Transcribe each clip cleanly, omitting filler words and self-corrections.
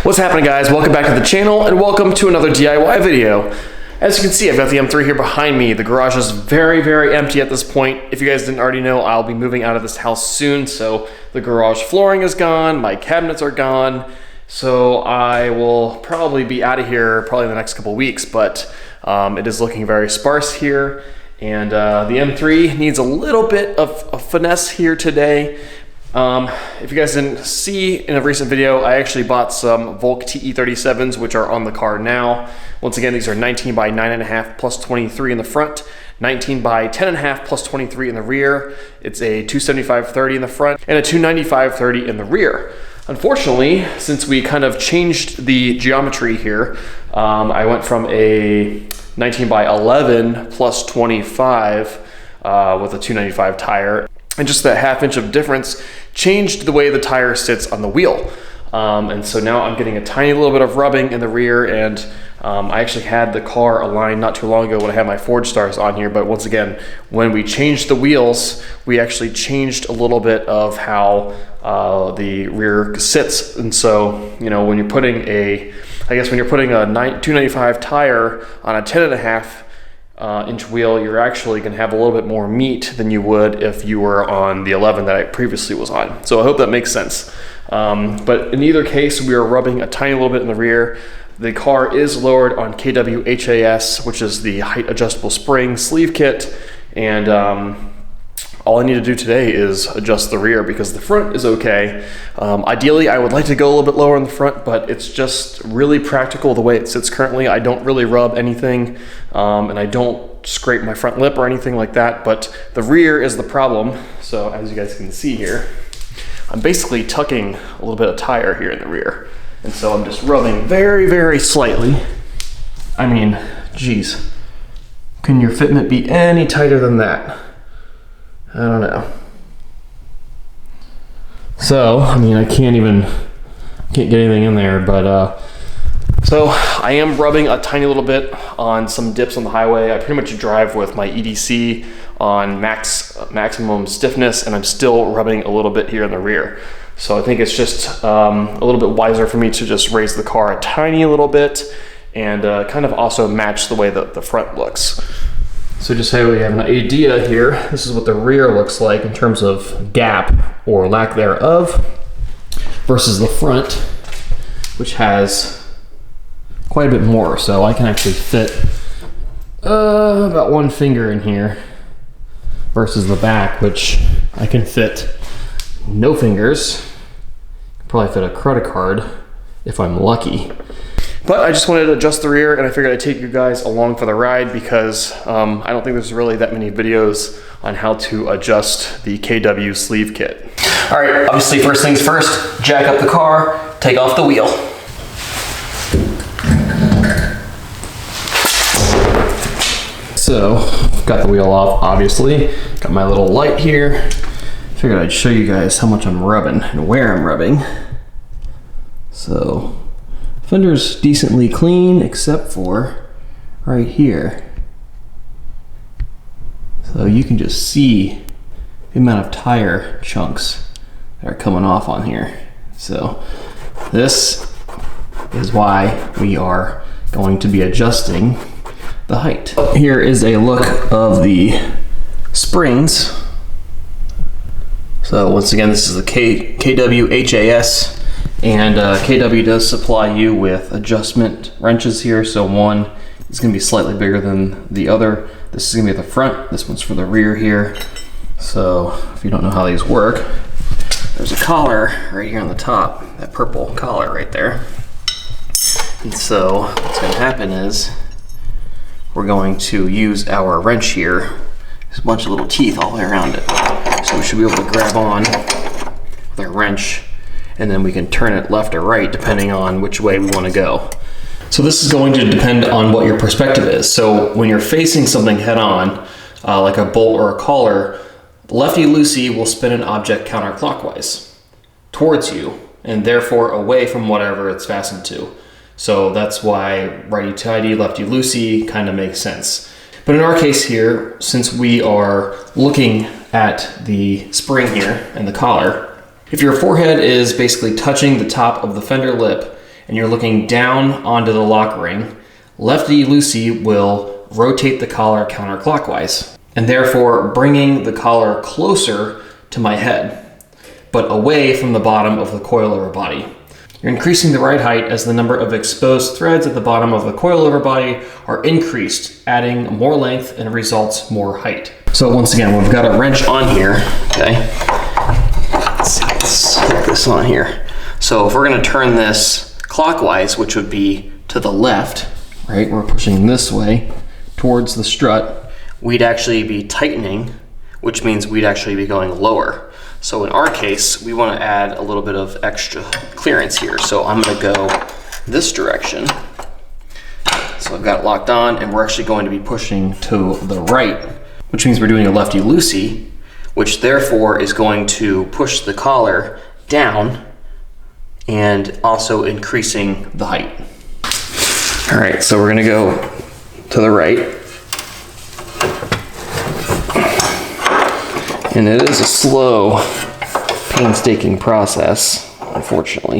What's happening, guys? Welcome back to the channel and welcome to another DIY video. As you can see, I've got the M3 here behind me. The garage is very empty at this point. If you guys didn't already know, I'll be moving out of this house soon, so the garage flooring is gone, my cabinets are gone, so I will probably be out of here probably in the next couple weeks, but it is looking very sparse here, and the M3 needs a little bit of finesse here today. If you guys didn't see in a recent video, I actually bought some Volk TE37s, which are on the car now. Once again, these are 19 by 9.5 plus 23 in the front, 19 by 10.5 plus 23 in the rear. It's a 275/30 in the front and a 295/30 in the rear. Unfortunately, since we kind of changed the geometry here, I went from a 19 by 11 plus 25 with a 295 tire. And just that ½ inch of difference changed the way the tire sits on the wheel. And so now I'm getting a tiny little bit of rubbing in the rear, and I actually had the car aligned not too long ago when I had my Forge Stars on here, but once again, when we changed the wheels, we actually changed a little bit of how the rear sits. And so, you know, when you're putting a 295 tire on a 10.5 inch wheel, you're actually going to have a little bit more meat than you would if you were on the 11 that I previously was on. So I hope that makes sense. But in either case, we are rubbing a tiny little bit in the rear. The car is lowered on KW HAS, which is the height adjustable spring sleeve kit, and all I need to do today is adjust the rear because the front is okay. Ideally, I would like to go a little bit lower in the front, but it's just really practical the way it sits currently. I don't really rub anything, and I don't scrape my front lip or anything like that, but the rear is the problem. So as you guys can see here, I'm basically tucking a little bit of tire here in the rear. And so I'm just rubbing very slightly. I mean, geez, can your fitment be any tighter than that? I don't know. So, I mean, I can't get anything in there, but so I am rubbing a tiny little bit on some dips on the highway. I pretty much drive with my EDC on maximum stiffness, and I'm still rubbing a little bit here in the rear. So I think it's just a little bit wiser for me to just raise the car a tiny little bit and kind of also match the way that the front looks. So just so we have an idea here, this is what the rear looks like in terms of gap or lack thereof versus the front, which has quite a bit more. So I can actually fit about one finger in here versus the back, which I can fit no fingers. Probably fit a credit card if I'm lucky. But I just wanted to adjust the rear, and I figured I'd take you guys along for the ride because I don't think there's really that many videos on how to adjust the KW sleeve kit. All right, obviously first things first, jack up the car, take off the wheel. So, got the wheel off, obviously. Got my little light here. Figured I'd show you guys how much I'm rubbing and where I'm rubbing. So, fender's decently clean except for right here. So you can just see the amount of tire chunks that are coming off on here. So this is why we are going to be adjusting the height. Here is a look of the springs. So once again, this is the KW HAS. And KW does supply you with adjustment wrenches here. So one is going to be slightly bigger than the other. This is going to be at the front. This one's for the rear here. So if you don't know how these work, there's a collar right here on the top, that purple collar right there. And so what's going to happen is we're going to use our wrench here. There's a bunch of little teeth all the way around it. So we should be able to grab on with our wrench, and then we can turn it left or right depending on which way we want to go. So this is going to depend on what your perspective is. So when you're facing something head on, like a bolt or a collar, lefty-loosey will spin an object counterclockwise towards you and therefore away from whatever it's fastened to. So that's why righty-tighty, lefty-loosey kind of makes sense. But in our case here, since we are looking at the spring here and the collar, if your forehead is basically touching the top of the fender lip and you're looking down onto the lock ring, lefty-loosey will rotate the collar counterclockwise, and therefore bringing the collar closer to my head, but away from the bottom of the coilover body. You're increasing the ride height as the number of exposed threads at the bottom of the coilover body are increased, adding more length and results more height. So once again, we've got a wrench on here, okay? Let's hook this on here. So if we're gonna turn this clockwise, which would be to the left, right? We're pushing this way towards the strut. We'd actually be tightening, which means we'd actually be going lower. So in our case, we want to add a little bit of extra clearance here. So I'm going to go this direction. So I've got it locked on, and we're actually going to be pushing to the right, which means we're doing a lefty-loosey, which therefore is going to push the collar down and also increasing the height. All right, so we're going to go to the right. And it is a slow, painstaking process, unfortunately.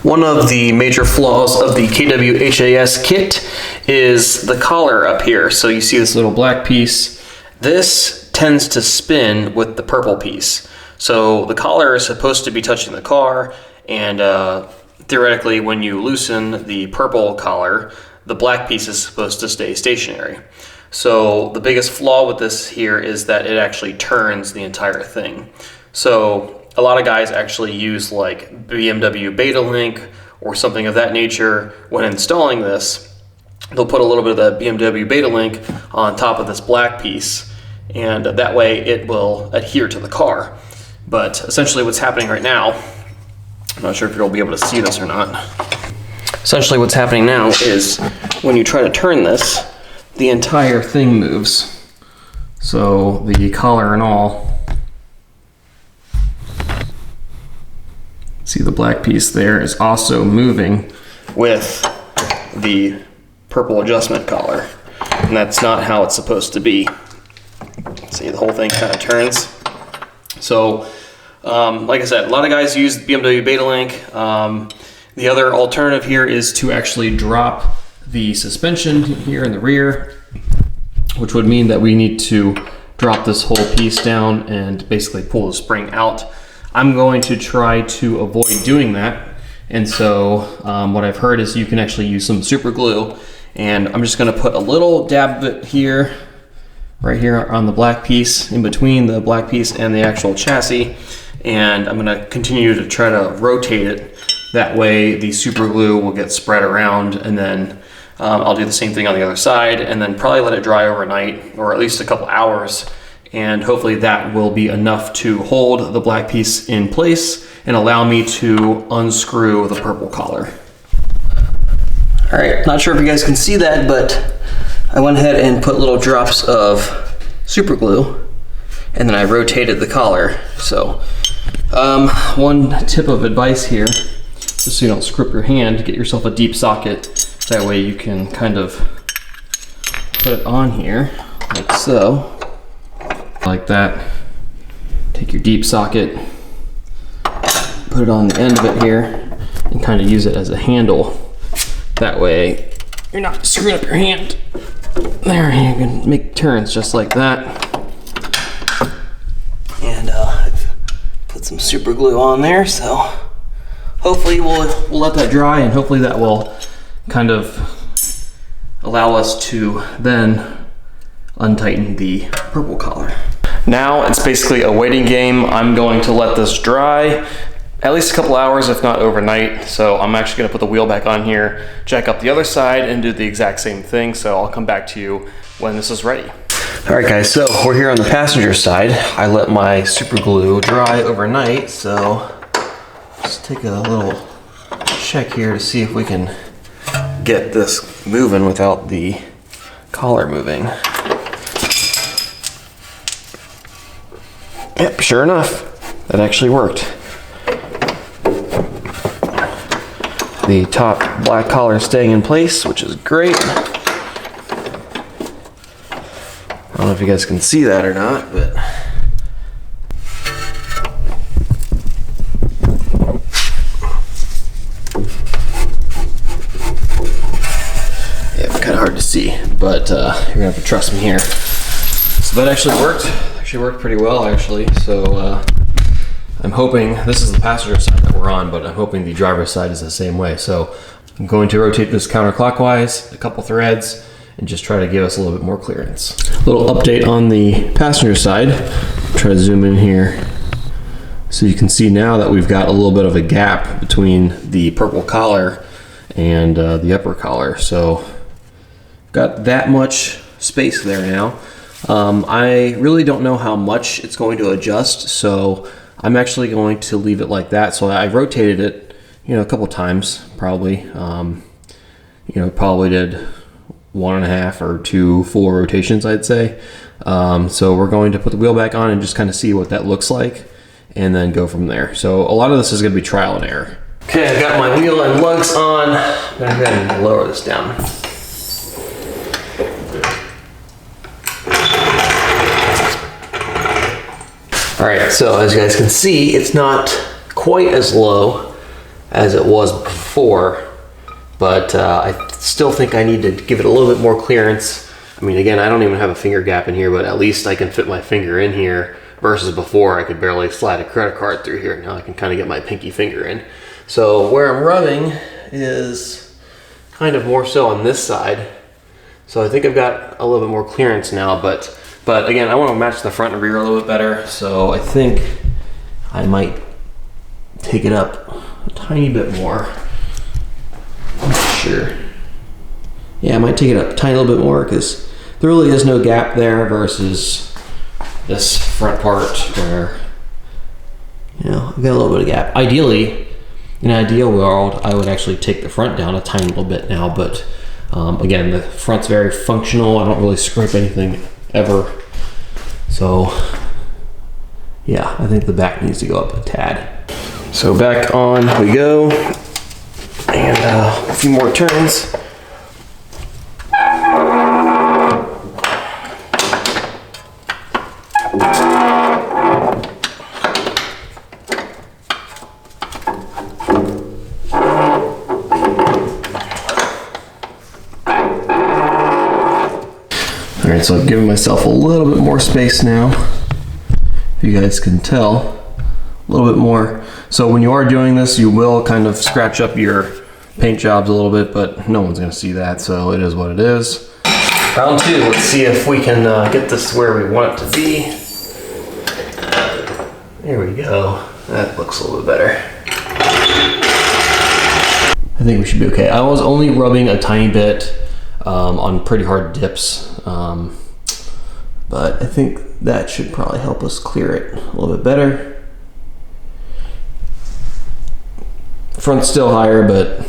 One of the major flaws of the KWHAS kit is the collar up here. So you see this little black piece. This tends to spin with the purple piece. So the collar is supposed to be touching the car, and theoretically when you loosen the purple collar, the black piece is supposed to stay stationary. So the biggest flaw with this here is that it actually turns the entire thing. So a lot of guys actually use like BMW Beta Link or something of that nature when installing this. They'll put a little bit of the BMW Beta Link on top of this black piece, and that way it will adhere to the car. But essentially what's happening right now, I'm not sure if you'll be able to see this or not. Essentially what's happening now is when you try to turn this, the entire thing moves. So the collar and all. See, the black piece there is also moving with the purple adjustment collar. And that's not how it's supposed to be. See, the whole thing kind of turns. So, like I said, a lot of guys use BMW Beta Link. The other alternative here is to actually drop the suspension here in the rear, which would mean that we need to drop this whole piece down and basically pull the spring out. I'm going to try to avoid doing that. And so what I've heard is you can actually use some super glue, and I'm just gonna put a little dab of it here, right here on the black piece, in between the black piece and the actual chassis. And I'm gonna continue to try to rotate it. That way the super glue will get spread around, and then I'll do the same thing on the other side, and then probably let it dry overnight, or at least a couple hours, and hopefully that will be enough to hold the black piece in place and allow me to unscrew the purple collar. All right, not sure if you guys can see that, but I went ahead and put little drops of super glue, and then I rotated the collar. So one tip of advice here, just so you don't screw up your hand, get yourself a deep socket. That way you can kind of put it on here, like so. Like that. Take your deep socket, put it on the end of it here, and kind of use it as a handle. That way you're not screwing up your hand. There, you can make turns just like that. And I've put some super glue on there, so hopefully we'll let that dry, and hopefully that will kind of allow us to then untighten the purple collar. Now it's basically a waiting game. I'm going to let this dry at least a couple hours, if not overnight. So I'm actually gonna put the wheel back on here, jack up the other side, and do the exact same thing. So I'll come back to you when this is ready. All right guys, so we're here on the passenger side. I let my super glue dry overnight, so let's take a little check here to see if we can get this moving without the collar moving. Yep, sure enough, that actually worked. The top black collar is staying in place, which is great. I don't know if you guys can see that or not, but but you're gonna have to trust me here. So that actually worked pretty well actually. So I'm hoping, this is the passenger side that we're on, but I'm hoping the driver's side is the same way. So I'm going to rotate this counterclockwise, a couple threads, and just try to give us a little bit more clearance. A little update on the passenger side. Try to zoom in here. So you can see now that we've got a little bit of a gap between the purple collar and the upper collar. So got that much space there now. I really don't know how much it's going to adjust, so I'm actually going to leave it like that. So I rotated it, a couple times probably. Probably did 1.5 or 2 full rotations, I'd say. So we're going to put the wheel back on and just kind of see what that looks like, and then go from there. So a lot of this is going to be trial and error. Okay, I've got my wheel and lugs on. I'm going to go ahead and lower this down. All right, so as you guys can see, it's not quite as low as it was before, but I still think I need to give it a little bit more clearance. I mean, again, I don't even have a finger gap in here, but at least I can fit my finger in here, versus before I could barely slide a credit card through here. Now I can kind of get my pinky finger in. So where I'm rubbing is kind of more so on this side. So I think I've got a little bit more clearance now, but again, I want to match the front and rear a little bit better. So I think I might take it up a tiny bit more. I'm not sure. Yeah, I might take it up a tiny little bit more, because there really is no gap there versus this front part where, I've got a little bit of gap. Ideally, in an ideal world, I would actually take the front down a tiny little bit now, but again, the front's very functional. I don't really scrape anything ever. So yeah, I think the back needs to go up a tad. So back on we go, and a few more turns. All right, so I've given myself a little bit more space now. If you guys can tell, a little bit more. So when you are doing this, you will kind of scratch up your paint jobs a little bit, but no one's gonna see that, so it is what it is. Round 2, let's see if we can get this where we want it to be. There we go. That looks a little bit better. I think we should be okay. I was only rubbing a tiny bit on pretty hard dips, but I think that should probably help us clear it a little bit better. Front's still higher, but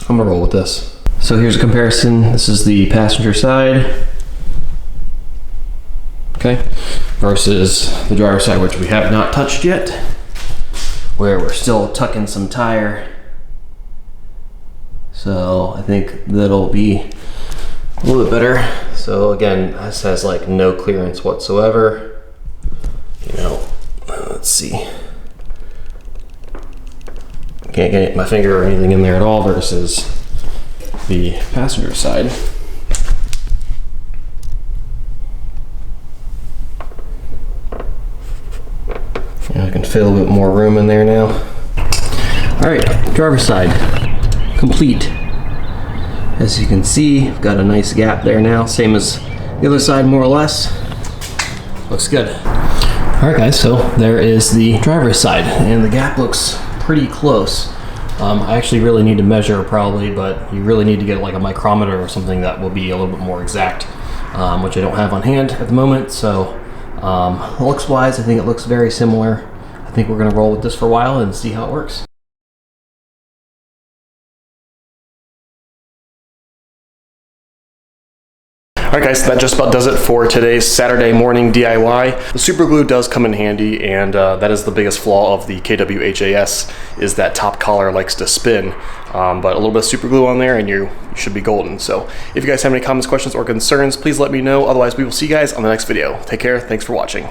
I'm gonna roll with this. So here's a comparison. This is the passenger side, okay, versus the driver's side, which we have not touched yet, where we're still tucking some tire. So I think that'll be a little bit better. So again, this has like no clearance whatsoever. Let's see. Can't get my finger or anything in there at all versus the passenger side. And I can fit a little bit more room in there now. All right, driver's side, complete. As you can see, I've got a nice gap there now, same as the other side more or less. Looks good. All right guys, so there is the driver's side, and the gap looks pretty close. I actually really need to measure probably, but you really need to get like a micrometer or something that will be a little bit more exact, which I don't have on hand at the moment. So looks wise, I think it looks very similar. I think we're gonna roll with this for a while and see how it works. Alright guys, that just about does it for today's Saturday morning DIY. The super glue does come in handy, and that is the biggest flaw of the KWHAS, is that top collar likes to spin. But a little bit of super glue on there and you should be golden. So if you guys have any comments, questions, or concerns, please let me know. Otherwise, we will see you guys on the next video. Take care, thanks for watching.